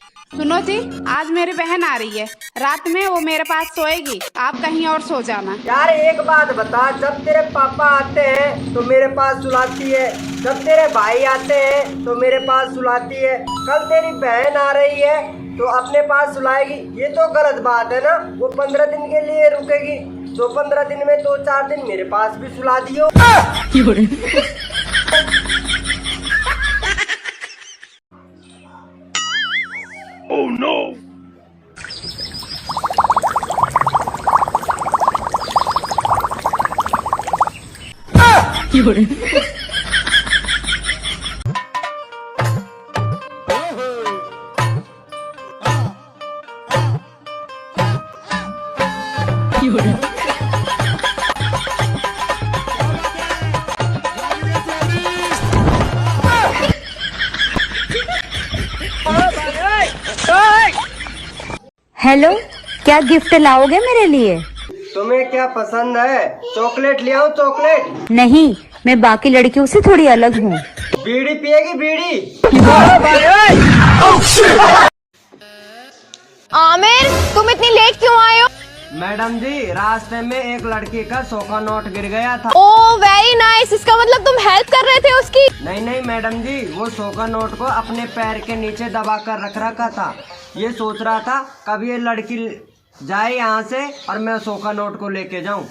सुनो जी, आज मेरी बहन आ रही है, रात में वो मेरे पास सोएगी, आप कहीं और सो जाना। यार एक बात बता, जब तेरे पापा आते हैं तो मेरे पास सुलाती है, जब तेरे भाई आते हैं तो मेरे पास सुलाती है, कल तेरी बहन आ रही है तो अपने पास सुलाएगी। ये तो गलत बात है ना। वो 15 दिन के लिए रुकेगी तो 15 दिन में 2-4 दिन मेरे पास भी सुला दियो। Oh no! हेलो, क्या गिफ्ट लाओगे मेरे लिए? तुम्हें क्या पसंद है? चॉकलेट ले आओ चॉकलेट। नहीं, मैं बाकी लड़कियों से थोड़ी अलग हूँ। बीड़ी पिएगी बीड़ी? आमिर, तुम इतनी लेट क्यों आए हो? मैडम जी, रास्ते में एक लड़की का 100 का नोट गिर गया था। ओह वेरी नाइस, इसका मतलब तुम हेल्प कर रहे थे उसकी? नहीं नहीं मैडम जी, वो 100 का नोट को अपने पैर के नीचे दबा कर रख रखा था। ये सोच रहा था कब ये लड़की जाए यहाँ से और मैं 100 का नोट को लेके जाऊं।